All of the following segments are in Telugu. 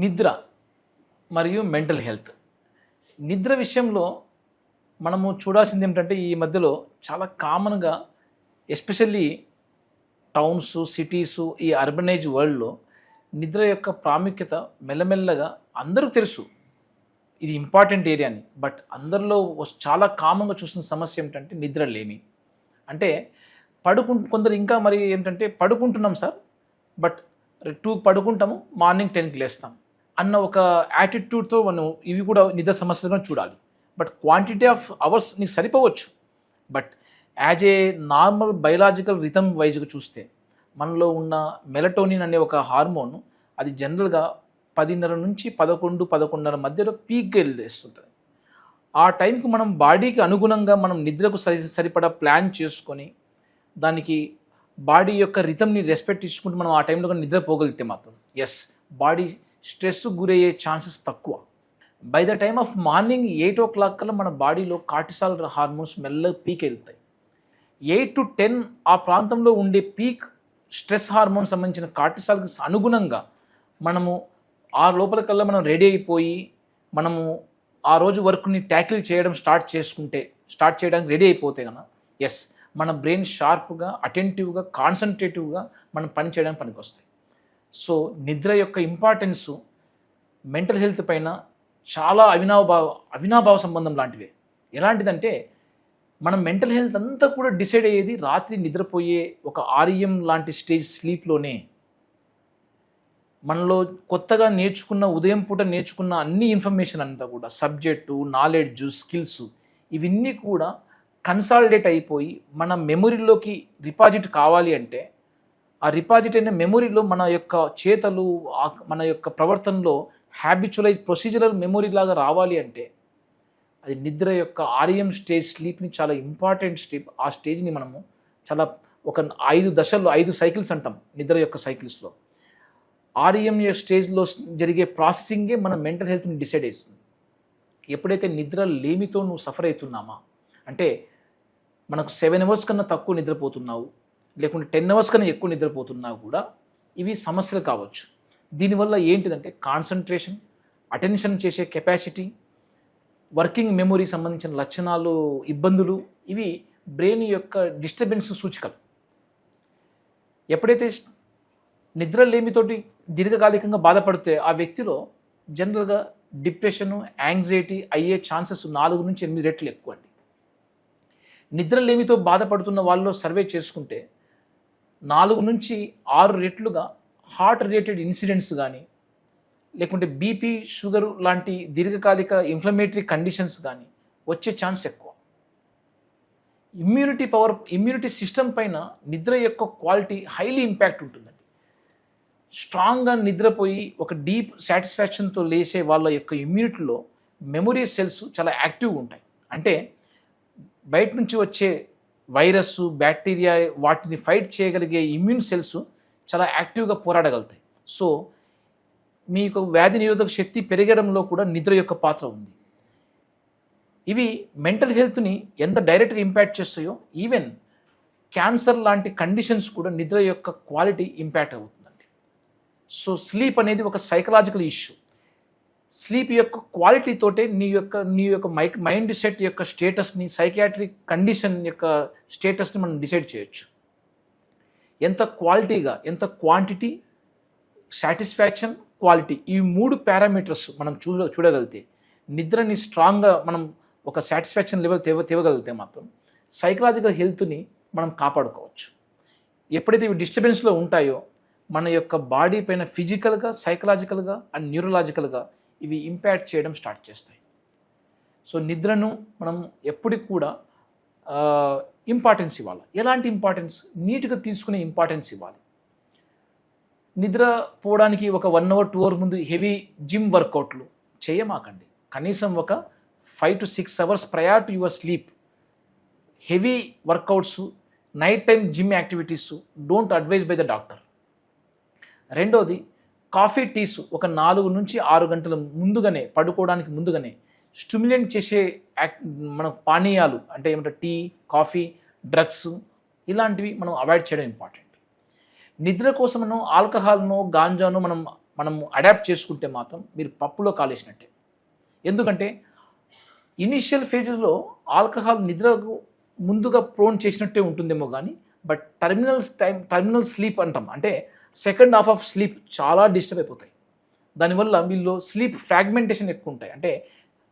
నిద్ర మరియు మెంటల్ హెల్త్. నిద్ర విషయంలో మనము చూడాల్సింది ఏమిటంటే ఈ మధ్యలో చాలా కామన్గా ఎస్పెషల్లీ టౌన్స్, సిటీసు, ఈ అర్బనైజ్ వరల్డ్లో నిద్ర యొక్క ప్రాముఖ్యత మెల్లమెల్లగా అందరికీ తెలుసు. ఇది ఇంపార్టెంట్ ఏరియా అని. బట్ అందరిలో చాలా కామన్గా చూస్తున్న సమస్య ఏమిటంటే నిద్ర లేమి. అంటే కొందరు ఇంకా మరి ఏంటంటే పడుకుంటున్నాం సార్, బట్ 2 పడుకుంటాము, మార్నింగ్ 10కి లేస్తాం అన్న ఒక యాటిట్యూడ్తో మనం ఇవి కూడా నిద్ర సమస్యలుగా చూడాలి. బట్ క్వాంటిటీ ఆఫ్ అవర్స్ నీకు సరిపోవచ్చు, but as a normal biological rhythm వైజ్గా చూస్తే మనలో ఉన్న మెలటోనిన్ అనే ఒక హార్మోన్ అది జనరల్గా 10:30 నుంచి 11, 11:30 మధ్యలో పీక్గా వెళ్ళేస్తుంటుంది. ఆ టైంకి మనం బాడీకి అనుగుణంగా మనం నిద్రకు సరిపడా ప్లాన్ చేసుకొని దానికి బాడీ యొక్క రిథమ్ని రెస్పెక్ట్ ఇచ్చుకుంటూ మనం ఆ టైంలో కానీ నిద్రపోగలిగితే మాత్రం ఎస్, బాడీ స్ట్రెస్ గురయ్యే ఛాన్సెస్ తక్కువ. By the time of morning 8 o'clock కల్లా మన బాడీలో కార్టిసాల్ హార్మోన్స్ మెల్లగా పీక్ వెళ్తాయి. 8 to 10 ఆ ప్రాంతంలో ఉండే పీక్ స్ట్రెస్ హార్మోన్ సంబంధించిన కార్టిసాల్కి అనుగుణంగా మనము ఆ లోపలికల్లా మనం రెడీ అయిపోయి మనము ఆ రోజు వర్క్ని ట్యాకిల్ చేయడం స్టార్ట్ చేయడానికి రెడీ అయిపోతే కనుక ఎస్, మన బ్రెయిన్ షార్ప్గా, అటెంటివ్గా, కాన్సన్ట్రేటివ్గా మనం పని చేయడానికి పనికొస్తాయి. సో నిద్ర యొక్క ఇంపార్టెన్సు మెంటల్ హెల్త్ పైన చాలా అవినాభావ సంబంధం లాంటివే. ఎలాంటిదంటే మన మెంటల్ హెల్త్ అంతా కూడా డిసైడ్ అయ్యేది రాత్రి నిద్రపోయే ఒక REM లాంటి స్టేజ్ స్లీప్లోనే. మనలో కొత్తగా ఉదయం పూట నేర్చుకున్న అన్ని ఇన్ఫర్మేషన్ అంతా కూడా సబ్జెక్టు, నాలెడ్జ్, స్కిల్స్ ఇవన్నీ కూడా కన్సాలిడేట్ అయిపోయి మన మెమొరీలోకి రిపాజిట్ కావాలి అంటే ఆ రిపాజిట్ అయిన మెమొరీలో మన యొక్క చేతలు, మన యొక్క ప్రవర్తనలో హ్యాబిచువలైజ్ ప్రొసీజరల్ మెమొరీ లాగా రావాలి అంటే అది నిద్ర యొక్క REM స్టేజ్ స్లీప్ని చాలా ఇంపార్టెంట్ స్టెప్. ఆ స్టేజ్ని మనము చాలా ఒక 5 దశల్లో 5 సైకిల్స్ అంటాం నిద్ర యొక్క సైకిల్స్లో. REM స్టేజ్లో జరిగే ప్రాసెసింగే మన మెంటల్ హెల్త్ని డిసైడ్ చేస్తుంది. ఎప్పుడైతే నిద్ర లేమితో నువ్వు సఫర్ అవుతున్నామా అంటే మనకు 7 hours కన్నా తక్కువ నిద్రపోతున్నావు, లేకుంటే 10 hours కన్నా ఎక్కువ నిద్రపోతున్నావు కూడా ఇవి సమస్యలు కావచ్చు. దీనివల్ల ఏంటిదంటే కాన్సన్ట్రేషన్, అటెన్షన్ చేసే కెపాసిటీ, వర్కింగ్ మెమొరీ సంబంధించిన లక్షణాలు, ఇబ్బందులు ఇవి బ్రెయిన్ యొక్క డిస్టర్బెన్స్ సూచికలు. ఎప్పుడైతే నిద్ర లేమితోటి దీర్ఘకాలికంగా బాధపడితే ఆ వ్యక్తిలో జనరల్గా డిప్రెషను, యాంగ్జైటీ అయ్యే ఛాన్సెస్ 4 నుంచి 8 రెట్లు ఎక్కువ అండి. నిద్ర లేమితో బాధపడుతున్న వాళ్ళలో సర్వే చేసుకుంటే 4 నుంచి 6 రెట్లుగా హార్ట్ రిలేటెడ్ ఇన్సిడెంట్స్ కానీ, లేకుంటే బీపీ, షుగర్ లాంటి దీర్ఘకాలిక ఇన్ఫ్లమేటరీ కండిషన్స్ కానీ వచ్చే ఛాన్స్ ఎక్కువ. ఇమ్యూనిటీ సిస్టమ్ పైన నిద్ర యొక్క క్వాలిటీ హైలీ ఇంపాక్ట్ ఉంటుందండి. స్ట్రాంగ్గా నిద్రపోయి ఒక డీప్ సాటిస్ఫాక్షన్తో లేసే వాళ్ళ యొక్క ఇమ్యూనిటీలో మెమొరీ సెల్స్ చాలా యాక్టివ్గా ఉంటాయి. అంటే బయట నుంచి వచ్చే వైరస్, బ్యాక్టీరియా వాటిని ఫైట్ చేయగలిగే ఇమ్యూన్ సెల్స్ చాలా యాక్టివ్గా పోరాడగలుగుతాయి. సో మీకు వ్యాధి నిరోధక శక్తి పెరగడంలో కూడా నిద్ర యొక్క పాత్ర ఉంది. ఇవి మెంటల్ హెల్త్ని ఎంత డైరెక్ట్గా ఇంపాక్ట్ చేస్తాయో ఈవెన్ క్యాన్సర్ లాంటి కండిషన్స్ కూడా నిద్ర యొక్క క్వాలిటీ ఇంపాక్ట్ అవుతుందండి. సో స్లీప్ అనేది ఒక సైకలాజికల్ ఇష్యూ. స్లీప్ యొక్క క్వాలిటీతోటే నీ యొక్క మైండ్ సెట్ యొక్క స్టేటస్ని, సైకియాట్రిక్ కండిషన్ యొక్క స్టేటస్ని మనం డిసైడ్ చేయొచ్చు. ఎంత క్వాలిటీగా, ఎంత క్వాంటిటీ, సాటిస్ఫాక్షన్, క్వాలిటీ ఈ 3 పారామీటర్స్ మనం చూడగలిగితే నిద్రని స్ట్రాంగ్గా మనం ఒక సాటిస్ఫాక్షన్ లెవెల్ తేవగలిగితే మాత్రం సైకలాజికల్ హెల్త్ని మనం కాపాడుకోవచ్చు. ఎప్పుడైతే ఇవి డిస్టర్బెన్స్లో ఉంటాయో మన యొక్క బాడీ పైన ఫిజికల్గా, సైకలాజికల్గా అండ్ న్యూరలాజికల్గా ఇవి ఇంపాక్ట్ చేయడం స్టార్ట్ చేస్తాయి. సో నిద్రను మనం ఎప్పటికి కూడా ఇంపార్టెన్స్ ఇవ్వాలి. ఎలాంటి ఇంపార్టెన్స్? నీట్గా తీసుకునే ఇంపార్టెన్స్ ఇవ్వాలి. నిద్ర పోవడానికి ఒక 1 hour 2 hours ముందు హెవీ జిమ్ వర్కౌట్లు చేయమాకండి. కనీసం ఒక 5 to 6 hours prior to your sleep heavy workouts, night time gym activities don't advise by the doctor. రెండోది కాఫీ, టీస్ ఒక 4 నుంచి 6 గంటల ముందుగానే, పడుకోవడానికి ముందుగానే స్టిమ్యులేట్ చేసే మన పానీయాలు అంటే ఏమంటే టీ, కాఫీ, డ్రగ్స్ ఇలాంటివి మనం అవాయిడ్ చేయడం ఇంపార్టెంట్. నిద్ర కోసం మనం ఆల్కహాల్ను, గాంజాను మనము అడాప్ట్ చేసుకుంటే మాత్రం మీరు పప్పులో కాలేసినట్టే. ఎందుకంటే ఇనిషియల్ ఫేజ్లో ఆల్కహాల్ నిద్రకు ముందుగా ప్రోన్ చేసినట్టే ఉంటుందేమో కానీ బట్ టర్మినల్ స్లీప్ అంటాం, అంటే సెకండ్ హాఫ్ ఆఫ్ స్లీప్ చాలా డిస్టర్బ్ అయిపోతాయి. దానివల్ల వీళ్ళు స్లీప్ ఫ్రాగ్మెంటేషన్ ఎక్కువ ఉంటాయి. అంటే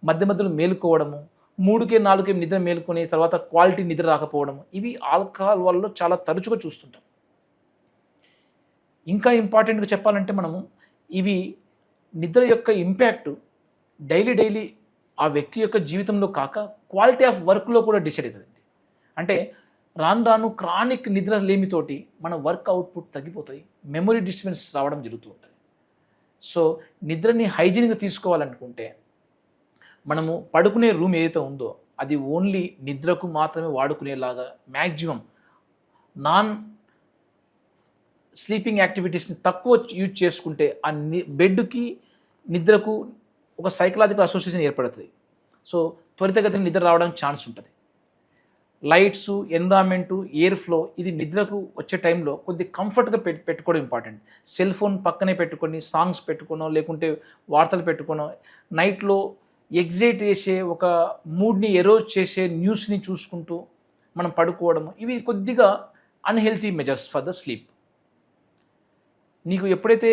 మధ్య మధ్యలో మేలుకోవడము, 3కే 4కే నిద్ర మేలుకొని తర్వాత క్వాలిటీ నిద్ర రాకపోవడము, ఇవి ఆల్కహాల్ వల్ల చాలా తరచుగా చూస్తుంటాం. ఇంకా ఇంపార్టెంట్గా చెప్పాలంటే మనము ఇవి నిద్ర యొక్క ఇంపాక్ట్ డైలీ ఆ వ్యక్తి యొక్క జీవితంలో కాక క్వాలిటీ ఆఫ్ వర్క్లో కూడా డిసైడ్ అవుతుందండి. అంటే రాను క్రానిక్ నిద్ర లేమితోటి మన వర్క్ అవుట్పుట్ తగ్గిపోతుంది, మెమొరీ డిస్టర్బెన్స్ రావడం జరుగుతూ ఉంటుంది. సో నిద్రని హైజీన్గా తీసుకోవాలనుకుంటే మనము పడుకునే రూమ్ ఏదైతే ఉందో అది ఓన్లీ నిద్రకు మాత్రమే వాడుకునేలాగా మ్యాక్సిమం నాన్ స్లీపింగ్ యాక్టివిటీస్ని తక్కువ యూజ్ చేసుకుంటే ఆ బెడ్కి నిద్రకు ఒక సైకలాజికల్ అసోసియేషన్ ఏర్పడుతుంది. సో త్వరితగతిన నిద్ర రావడానికి ఛాన్స్ ఉంటుంది. లైట్స్, ఎన్విరాన్మెంటు, ఎయిర్ ఫ్లో, ఇది నిద్రకు వచ్చే టైంలో కొద్ది కంఫర్ట్గా పెట్టుకోవడం ఇంపార్టెంట్. సెల్ ఫోన్ పక్కనే పెట్టుకొని సాంగ్స్ పెట్టుకోనో లేకుంటే వార్తలు పెట్టుకోనో నైట్లో ఎగ్జైట్ చేసే ఒక మూడ్ని ఎరోజ్ చేసే న్యూస్ని చూసుకుంటూ మనం పడుకోవడం, ఇవి కొద్దిగా unhealthy measures for the sleep. నీకు ఎప్పుడైతే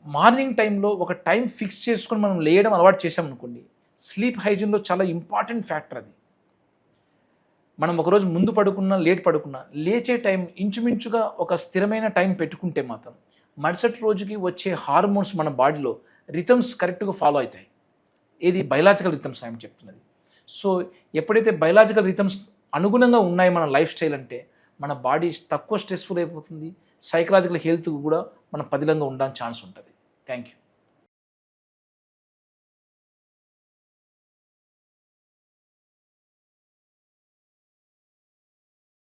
మార్నింగ్ టైంలో ఒక టైం ఫిక్స్ చేసుకొని మనం లేయడం అలవాటు చేసామనుకోండి, స్లీప్ హైజీన్లో చాలా ఇంపార్టెంట్ ఫ్యాక్టర్ అది. మనం ఒకరోజు ముందు పడుకున్నా లేట్ పడుకున్నా లేచే టైం ఇంచుమించుగా ఒక స్థిరమైన టైం పెట్టుకుంటే మాత్రం మరుసటి రోజుకి వచ్చే హార్మోన్స్ మన బాడీలో రిథమ్స్ కరెక్ట్గా ఫాలో అవుతాయి. ఏది బయలాజికల్ రిథమ్స్ అని చెప్తున్నది. సో ఎప్పుడైతే బయలాజికల్ రిథమ్స్ అనుగుణంగా ఉన్నాయి మన లైఫ్ స్టైల్ అంటే మన బాడీ తక్కువ స్ట్రెస్ఫుల్ అయిపోతుంది, సైకలాజికల్ హెల్త్ కూడా మన పదిలంగా ఉండడానికి ఛాన్స్ ఉంటుంది. Thank you.